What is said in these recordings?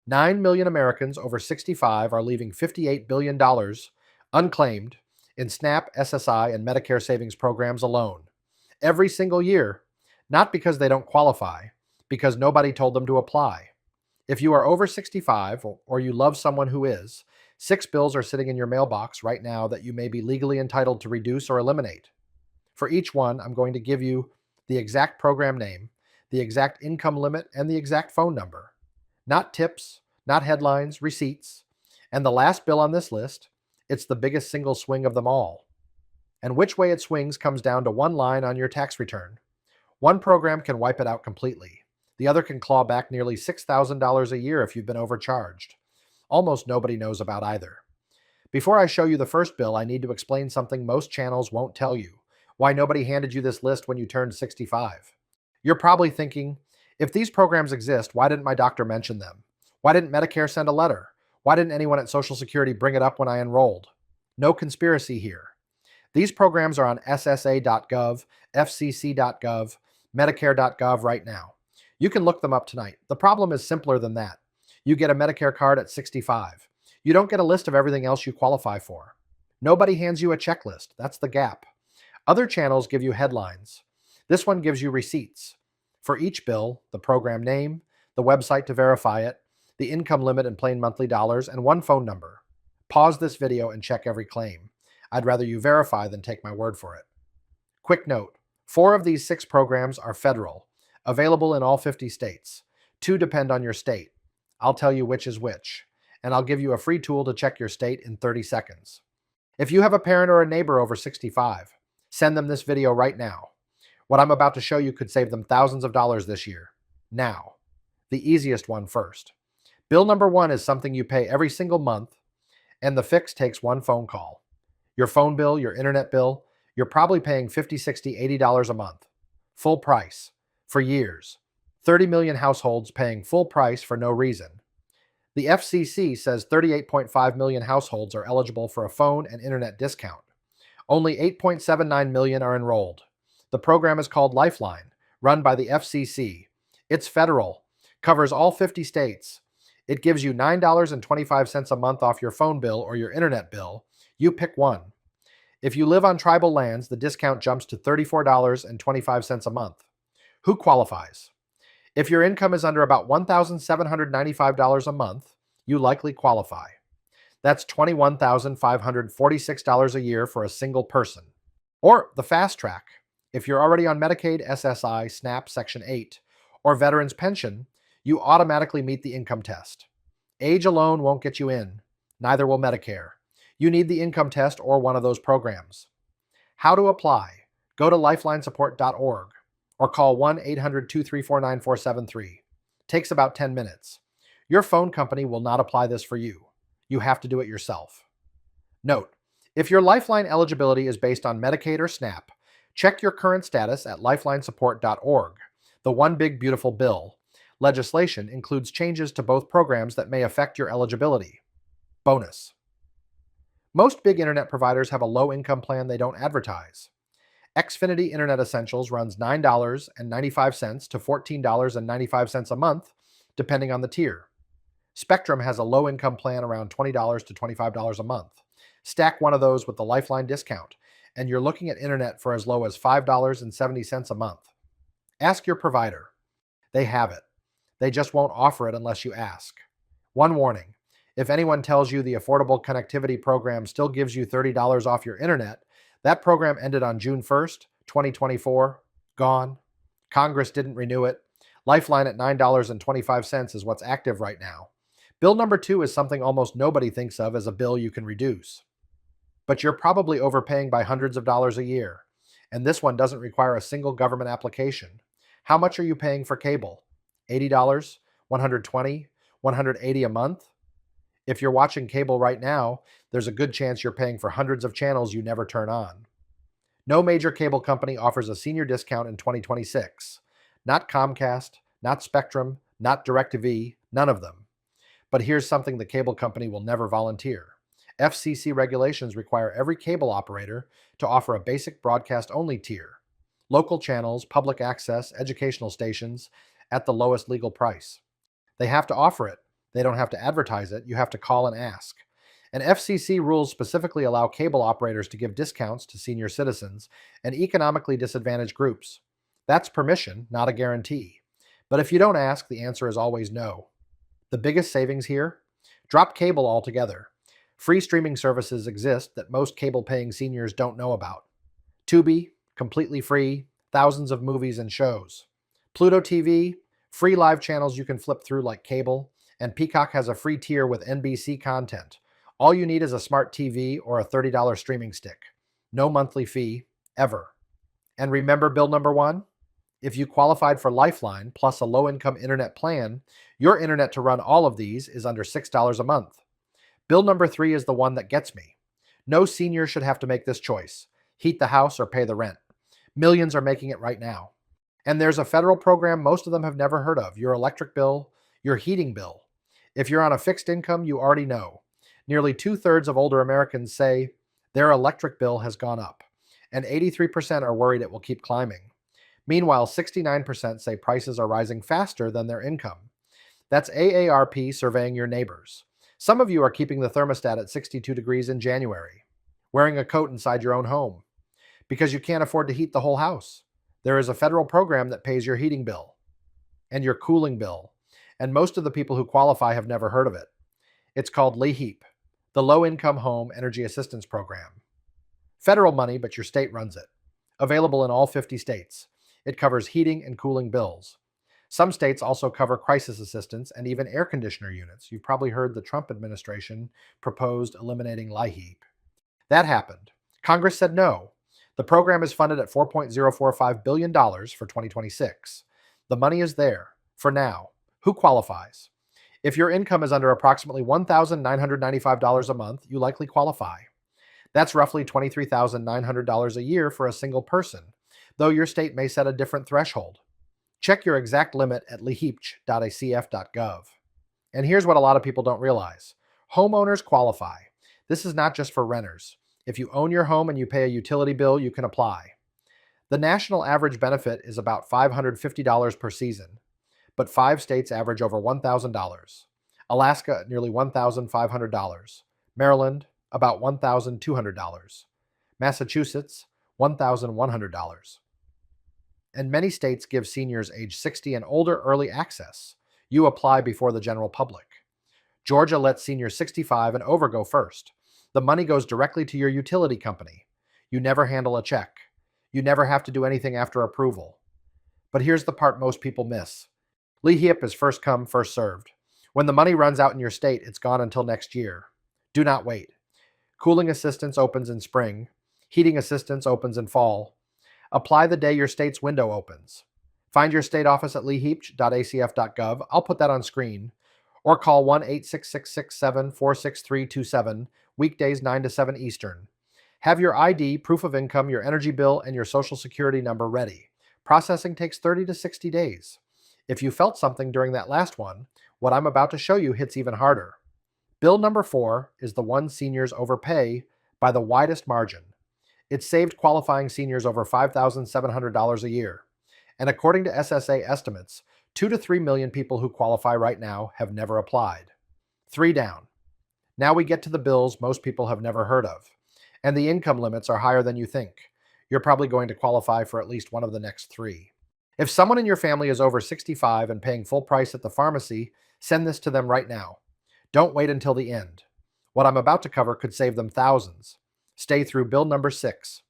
9 million Americans over 65 are leaving $58 billion unclaimed in SNAP, SSI, and Medicare savings programs alone. Every single year, not because they don't qualify, because nobody told them to apply. If you are over 65 or you love someone who is, 6 bills are sitting in your mailbox right now that you may be legally entitled to reduce or eliminate. For each one, I'm going to give you the exact program name, the exact income limit, and the exact phone number. Not tips, not headlines, receipts. And the last bill on this list, it's the biggest single swing of them all. And which way it swings comes down to one line on your tax return. One program can wipe it out completely. The other can claw back nearly $6,000 a year if you've been overcharged. Almost nobody knows about either. Before I show you the first bill, I need to explain something most channels won't tell you: why nobody handed you this list when you turned 65. You're probably thinking, if these programs exist, why didn't my doctor mention them? Why didn't Medicare send a letter? Why didn't anyone at Social Security bring it up when I enrolled? No conspiracy here. These programs are on SSA.gov, FCC.gov, Medicare.gov right now. You can look them up tonight. The problem is simpler than that. You get a Medicare card at 65. You don't get a list of everything else you qualify for. Nobody hands you a checklist. That's the gap. Other channels give you headlines. This one gives you receipts. For each bill, the program name, the website to verify it, the income limit in plain monthly dollars, and one phone number. Pause this video and check every claim. I'd rather you verify than take my word for it. Quick note, 4 of these 6 programs are federal, available in all 50 states. 2 depend on your state. I'll tell you which is which, and I'll give you a free tool to check your state in 30 seconds. If you have a parent or a neighbor over 65, send them this video right now. What I'm about to show you could save them thousands of dollars this year. Now, the easiest one first. Bill number 1 is something you pay every single month, and the fix takes one phone call. Your phone bill, your internet bill, you're probably paying $50, $60, $80 a month. Full price. For years. 30 million households paying full price for no reason. The FCC says 38.5 million households are eligible for a phone and internet discount. Only 8.79 million are enrolled. The program is called Lifeline, run by the FCC. It's federal, covers all 50 states. It gives you $9.25 a month off your phone bill or your internet bill. You pick one. If you live on tribal lands, the discount jumps to $34.25 a month. Who qualifies? If your income is under about $1,795 a month, you likely qualify. That's $21,546 a year for a single person. Or the fast track. If you're already on Medicaid, SSI, SNAP, Section 8, or Veterans Pension, you automatically meet the income test. Age alone won't get you in. Neither will Medicare. You need the income test or one of those programs. How to apply? Go to lifelinesupport.org or call 1-800-234-9473. Takes about 10 minutes. Your phone company will not apply this for you. You have to do it yourself. Note, if your Lifeline eligibility is based on Medicaid or SNAP, check your current status at lifelinesupport.org. The One Big Beautiful Bill legislation includes changes to both programs that may affect your eligibility. Bonus. Most big internet providers have a low-income plan they don't advertise. Xfinity Internet Essentials runs $9.95 to $14.95 a month, depending on the tier. Spectrum has a low-income plan around $20 to $25 a month. Stack one of those with the Lifeline discount, and you're looking at internet for as low as $5.70 a month. Ask your provider. They have it. They just won't offer it unless you ask. One warning. If anyone tells you the Affordable Connectivity Program still gives you $30 off your internet, that program ended on June 1st, 2024. Gone. Congress didn't renew it. Lifeline at $9.25 is what's active right now. Bill number 2 is something almost nobody thinks of as a bill you can reduce. But you're probably overpaying by hundreds of dollars a year. And this one doesn't require a single government application. How much are you paying for cable? $80? $120? $180 a month? If you're watching cable right now, there's a good chance you're paying for hundreds of channels you never turn on. No major cable company offers a senior discount in 2026. Not Comcast, not Spectrum, not DirecTV, none of them. But here's something the cable company will never volunteer. FCC regulations require every cable operator to offer a basic broadcast-only tier. Local channels, public access, educational stations at the lowest legal price. They have to offer it They don't have to advertise it, you have to call and ask. And FCC rules specifically allow cable operators to give discounts to senior citizens and economically disadvantaged groups. That's permission, not a guarantee. But if you don't ask, the answer is always no. The biggest savings here? Drop cable altogether. Free streaming services exist that most cable-paying seniors don't know about. Tubi, completely free, thousands of movies and shows. Pluto TV, free live channels you can flip through like cable, and Peacock has a free tier with NBC content. All you need is a smart TV or a $30 streaming stick. No monthly fee, ever. And remember bill number 1? If you qualified for Lifeline plus a low-income internet plan, your internet to run all of these is under $6 a month. Bill number 3 is the one that gets me. No senior should have to make this choice: heat the house or pay the rent. Millions are making it right now. And there's a federal program most of them have never heard of: your electric bill, your heating bill. If you're on a fixed income, you already know. Nearly 2/3 of older Americans say their electric bill has gone up, and 83% are worried it will keep climbing. Meanwhile, 69% say prices are rising faster than their income. That's AARP surveying your neighbors. Some of you are keeping the thermostat at 62 degrees in January, wearing a coat inside your own home, because you can't afford to heat the whole house. There is a federal program that pays your heating bill and your cooling bill, and most of the people who qualify have never heard of it. It's called LEHEAP, the Low Income Home Energy Assistance Program. Federal money, but your state runs it. Available in all 50 states. It covers heating and cooling bills. Some states also cover crisis assistance and even air conditioner units. You've probably heard the Trump administration proposed eliminating LEHEAP. That happened. Congress said no. The program is funded at $4.045 billion for 2026. The money is there, for now. Who qualifies? If your income is under approximately $1,995 a month, you likely qualify. That's roughly $23,900 a year for a single person, though your state may set a different threshold. Check your exact limit at leheap.acf.gov. And here's what a lot of people don't realize. Homeowners qualify. This is not just for renters. If you own your home and you pay a utility bill, you can apply. The national average benefit is about $550 per season, but 5 states average over $1,000. Alaska at nearly $1,500. Maryland, about $1,200. Massachusetts, $1,100. And many states give seniors age 60 and older early access. You apply before the general public. Georgia lets seniors 65 and over go first. The money goes directly to your utility company. You never handle a check. You never have to do anything after approval. But here's the part most people miss. LEHEAP is first come, first served. When the money runs out in your state, it's gone until next year. Do not wait. Cooling assistance opens in spring. Heating assistance opens in fall. Apply the day your state's window opens. Find your state office at leheap.acf.gov. I'll put that on screen. Or call 1-866-674-6327, weekdays 9 to 7 Eastern. Have your ID, proof of income, your energy bill, and your social security number ready. Processing takes 30 to 60 days. If you felt something during that last one, what I'm about to show you hits even harder. Bill number 4 is the one seniors overpay by the widest margin. It saved qualifying seniors over $5,700 a year. And according to SSA estimates, 2 to 3 million people who qualify right now have never applied. 3 down. Now we get to the bills most people have never heard of. And the income limits are higher than you think. You're probably going to qualify for at least one of the next 3. If someone in your family is over 65 and paying full price at the pharmacy, send this to them right now. Don't wait until the end. What I'm about to cover could save them thousands. Stay through bill number 6.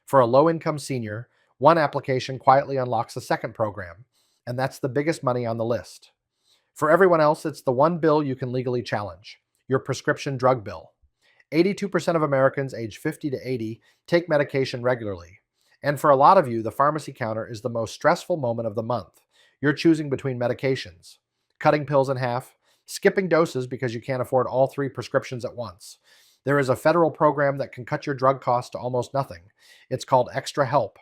For a low-income senior, one application quietly unlocks a second program, and that's the biggest money on the list. For everyone else, it's the one bill you can legally challenge: your prescription drug bill. 82% of Americans aged 50 to 80 take medication regularly. And for a lot of you, the pharmacy counter is the most stressful moment of the month. You're choosing between medications, cutting pills in half, skipping doses because you can't afford all 3 prescriptions at once. There is a federal program that can cut your drug costs to almost nothing. It's called Extra Help.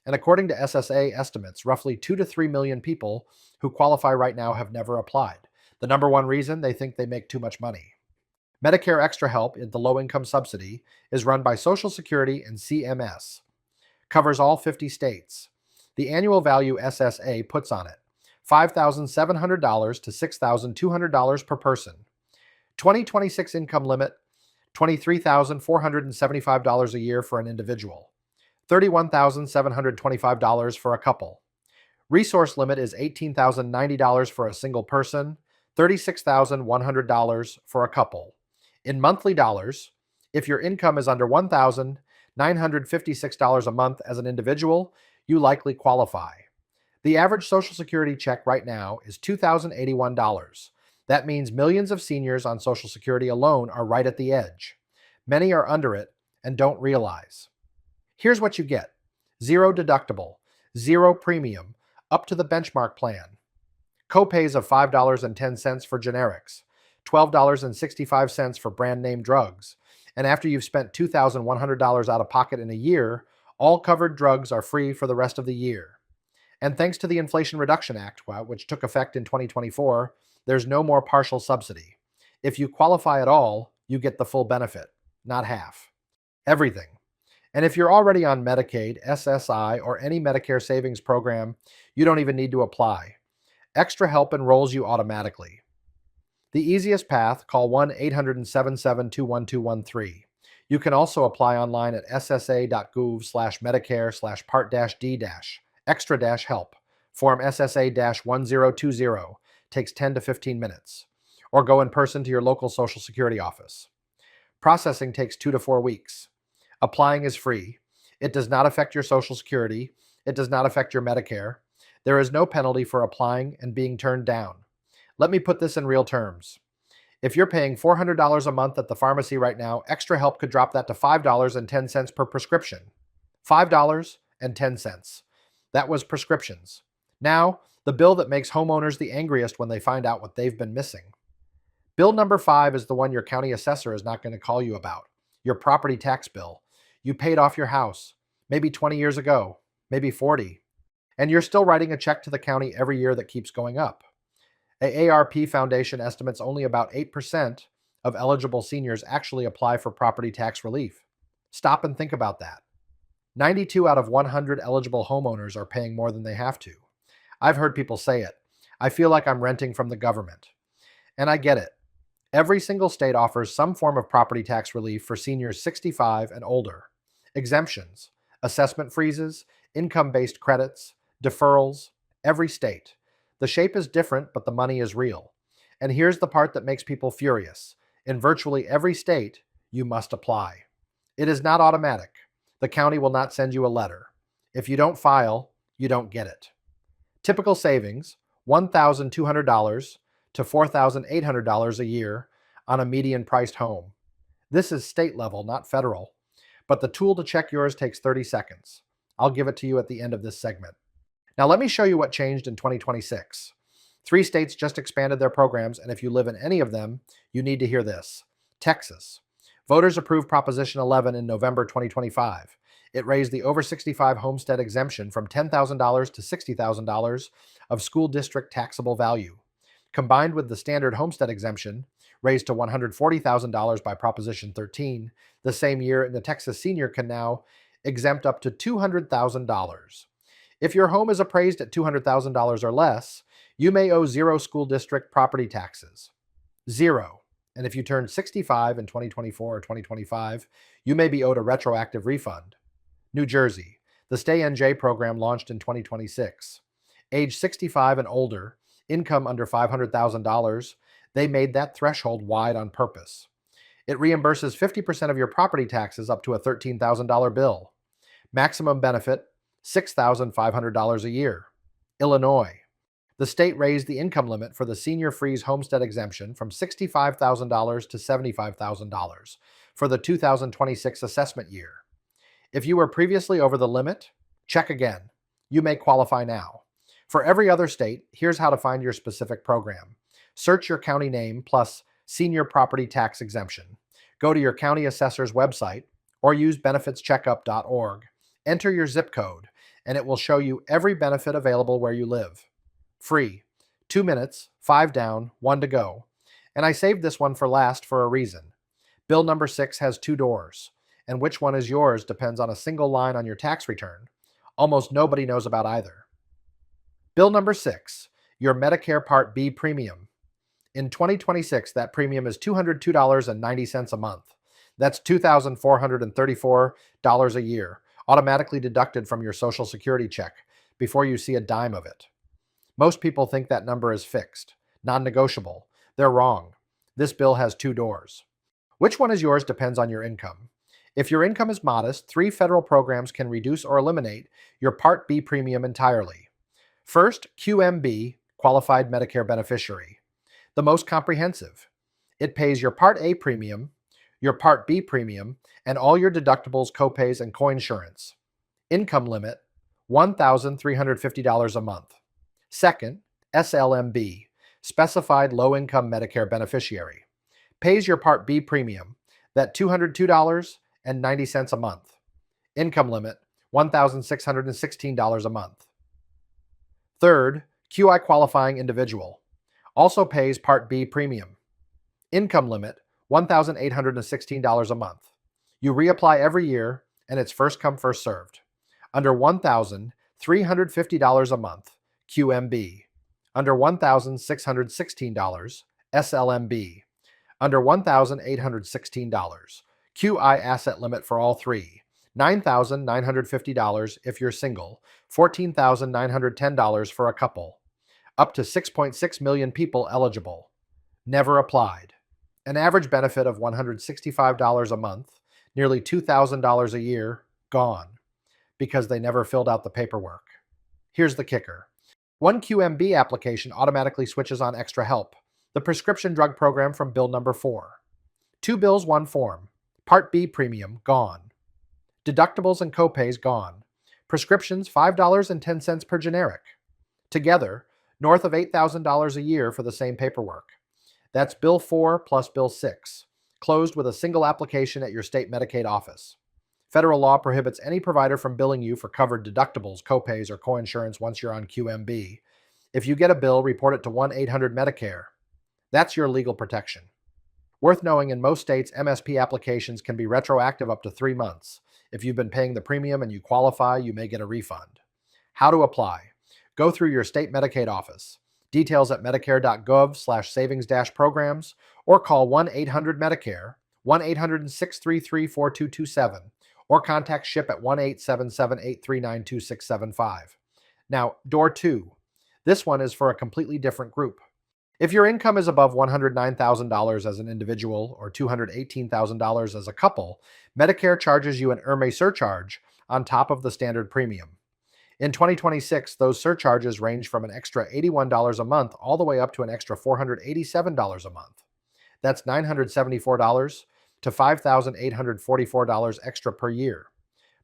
And according to SSA estimates, roughly 2 to 3 million people who qualify right now have never applied. The number one reason: they think they make too much money. Medicare Extra Help, the low-income subsidy, is run by Social Security and CMS. Covers all 50 states. The annual value SSA puts on it: $5,700 to $6,200 per person. 2026 income limit, $23,475 a year for an individual, $31,725 for a couple. Resource limit is $18,090 for a single person, $36,100 for a couple. In monthly dollars, if your income is under $1,956 a month as an individual, you likely qualify. The average Social Security check right now is $2,081. That means millions of seniors on Social Security alone are right at the edge. Many are under it and don't realize. Here's what you get: zero deductible, zero premium, up to the benchmark plan. Copays of $5.10 for generics, $12.65 for brand name drugs, and after you've spent $2,100 out of pocket in a year, all covered drugs are free for the rest of the year. And thanks to the Inflation Reduction Act, which took effect in 2024, there's no more partial subsidy. If you qualify at all, you get the full benefit, not half. Everything. And if you're already on Medicaid, SSI, or any Medicare savings program, you don't even need to apply. Extra Help enrolls you automatically. The easiest path, call 1-800-77-21213. You can also apply online at ssa.gov/Medicare/Part-D- Extra-Help. Form SSA-1020 takes 10 to 15 minutes. Or go in person to your local Social Security office. Processing takes 2 to 4 weeks. Applying is free. It does not affect your Social Security. It does not affect your Medicare. There is no penalty for applying and being turned down. Let me put this in real terms. If you're paying $400 a month at the pharmacy right now, Extra Help could drop that to $5.10 per prescription. $5.10. That was prescriptions. Now, the bill that makes homeowners the angriest when they find out what they've been missing. Bill number 5 is the one your county assessor is not going to call you about. Your property tax bill. You paid off your house, maybe 20 years ago, maybe 40, and you're still writing a check to the county every year that keeps going up. AARP Foundation estimates only about 8% of eligible seniors actually apply for property tax relief. Stop and think about that. 92 out of 100 eligible homeowners are paying more than they have to. I've heard people say it. I feel like I'm renting from the government. And I get it. Every single state offers some form of property tax relief for seniors 65 and older. Exemptions, assessment freezes, income-based credits, deferrals, every state. The shape is different, but the money is real. And here's the part that makes people furious. In virtually every state, you must apply. It is not automatic. The county will not send you a letter. If you don't file, you don't get it. Typical savings, $1,200 to $4,800 a year on a median-priced home. This is state level, not federal. But the tool to check yours takes 30 seconds. I'll give it to you at the end of this segment. Now let me show you what changed in 2026. 3 states just expanded their programs, and if you live in any of them, you need to hear this. Texas. Voters approved Proposition 11 in November 2025. It raised the over 65 homestead exemption from $10,000 to $60,000 of school district taxable value. Combined with the standard homestead exemption, raised to $140,000 by Proposition 13, the same year the Texas senior can now exempt up to $200,000. If your home is appraised at $200,000 or less, you may owe 0 school district property taxes. 0. And if you turn 65 in 2024 or 2025, you may be owed a retroactive refund. New Jersey. The Stay NJ program launched in 2026. Age 65 and older, income under $500,000, they made that threshold wide on purpose. It reimburses 50% of your property taxes up to a $13,000 bill. Maximum benefit, $6,500 a year. Illinois. The state raised the income limit for the Senior Freeze Homestead exemption from $65,000 to $75,000 for the 2026 assessment year. If you were previously over the limit, check again. You may qualify now. For every other state, here's how to find your specific program. Search your county name plus Senior Property Tax Exemption. Go to your county assessor's website or use benefitscheckup.org. Enter your zip code, and it will show you every benefit available where you live. Free. 2 minutes, 5 down, 1 to go. And I saved this one for last for a reason. Bill number 6 has 2 doors, and which one is yours depends on a single line on your tax return. Almost nobody knows about either. Bill number 6. your Medicare Part B premium. In 2026, that premium is $202.90 a month. That's $2,434 a year, automatically deducted from your Social Security check before you see a dime of it. Most people think that number is fixed, non-negotiable. They're wrong. This bill has two doors. Which one is yours depends on your income. If your income is modest, 3 federal programs can reduce or eliminate your Part B premium entirely. First, QMB, Qualified Medicare Beneficiary. The most comprehensive. It pays your Part A premium, your Part B premium, and all your deductibles, copays, and coinsurance. Income limit, $1,350 a month. Second, SLMB, Specified Low-Income Medicare Beneficiary. Pays your Part B premium, that $202.90 a month. Income limit, $1,616 a month. Third, QI Qualifying Individual. Also pays Part B premium. Income limit, $1,816 a month. You reapply every year, and it's first come, first served. Under $1,350 a month, QMB. Under $1,616, SLMB. Under $1,816, QI asset limit for all three, $9,950 if you're single, $14,910 for a couple. Up to 6.6 million people eligible. Never applied. An average benefit of $165 a month, nearly $2,000 a year, gone, because they never filled out the paperwork. Here's the kicker. One QMB application automatically switches on Extra Help, the prescription drug program from Bill number 4. 2 bills, 1 form. Part B premium, gone. Deductibles and copays, gone. Prescriptions, $5.10 per generic. Together, north of $8,000 a year for the same paperwork. That's Bill 4 plus Bill 6, closed with a single application at your state Medicaid office. Federal law prohibits any provider from billing you for covered deductibles, copays, or coinsurance once you're on QMB. If you get a bill, report it to 1-800-MEDICARE. That's your legal protection. Worth knowing, in most states, MSP applications can be retroactive up to 3 months. If you've been paying the premium and you qualify, you may get a refund. How to apply? Go through your state Medicaid office. Details at medicare.gov/savings-programs or call 1-800-MEDICARE, 1-800-633-4227, or contact SHIP at 1-877-839-2675. Now, door 2. This one is for a completely different group. If your income is above $109,000 as an individual or $218,000 as a couple, Medicare charges you an IRMAA surcharge on top of the standard premium. In 2026, those surcharges range from an extra $81 a month all the way up to an extra $487 a month. That's $974 to $5,844 extra per year.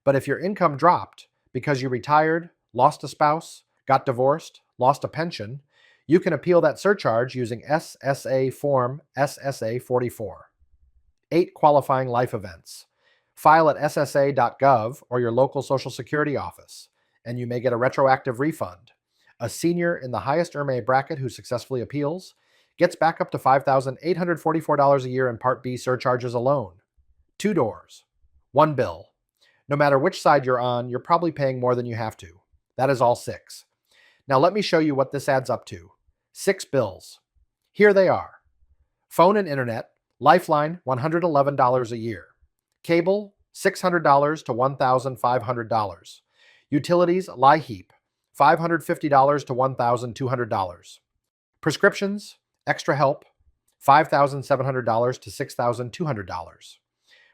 But if your income dropped because you retired, lost a spouse, got divorced, lost a pension, you can appeal that surcharge using SSA Form SSA 44. 8 qualifying life events. File at ssa.gov or your local Social Security office, and you may get a retroactive refund. A senior in the highest IRMAA bracket who successfully appeals gets back up to $5,844 a year in Part B surcharges alone. 2 doors. 1 bill. No matter which side you're on, you're probably paying more than you have to. That is all 6. Now let me show you what this adds up to. 6 bills. Here they are. Phone and internet, Lifeline, $111 a year. Cable, $600 to $1,500. Utilities, LIHEAP, $550 to $1,200. Prescriptions, Extra Help, $5,700 to $6,200.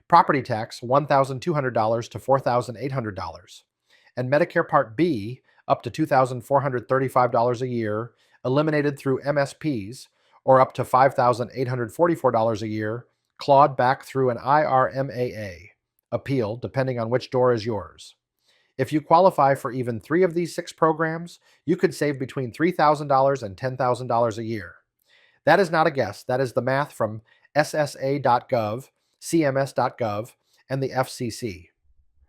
Property tax, $1,200 to $4,800. And Medicare Part B, up to $2,435 a year, eliminated through MSPs, or up to $5,844 a year, clawed back through an IRMAA appeal, depending on which door is yours. If you qualify for even 3 of these 6 programs, you could save between $3,000 and $10,000 a year. That is not a guess. That is the math from SSA.gov, CMS.gov, and the FCC.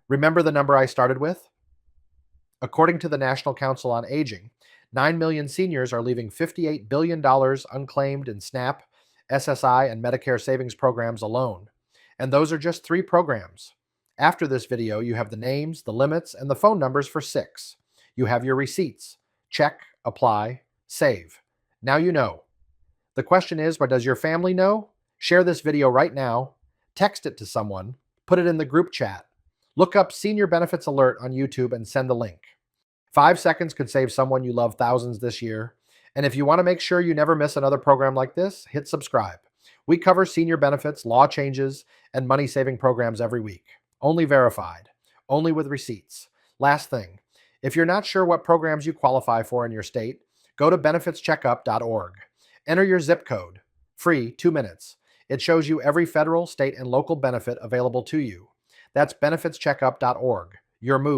Remember the number I started with? According to the National Council on Aging, 9 million seniors are leaving $58 billion unclaimed in SNAP, SSI, and Medicare savings programs alone. And those are just 3 programs. After this video, you have the names, the limits, and the phone numbers for 6. You have your receipts. Check, apply, Save. Now you know. The question is, but does your family know? Share this video right now, text it to someone, put it in the group chat. Look up Senior Benefits Alert on YouTube and send the link. 5 seconds could save someone you love thousands this year. And if you want to make sure you never miss another program like this, hit subscribe. We cover senior benefits, law changes, and money-saving programs every week. Only verified. Only with receipts. Last thing, if you're not sure what programs you qualify for in your state, go to benefitscheckup.org. Enter your zip code. Free, 2 minutes. It shows you every federal, state, and local benefit available to you. That's benefitscheckup.org. Your move.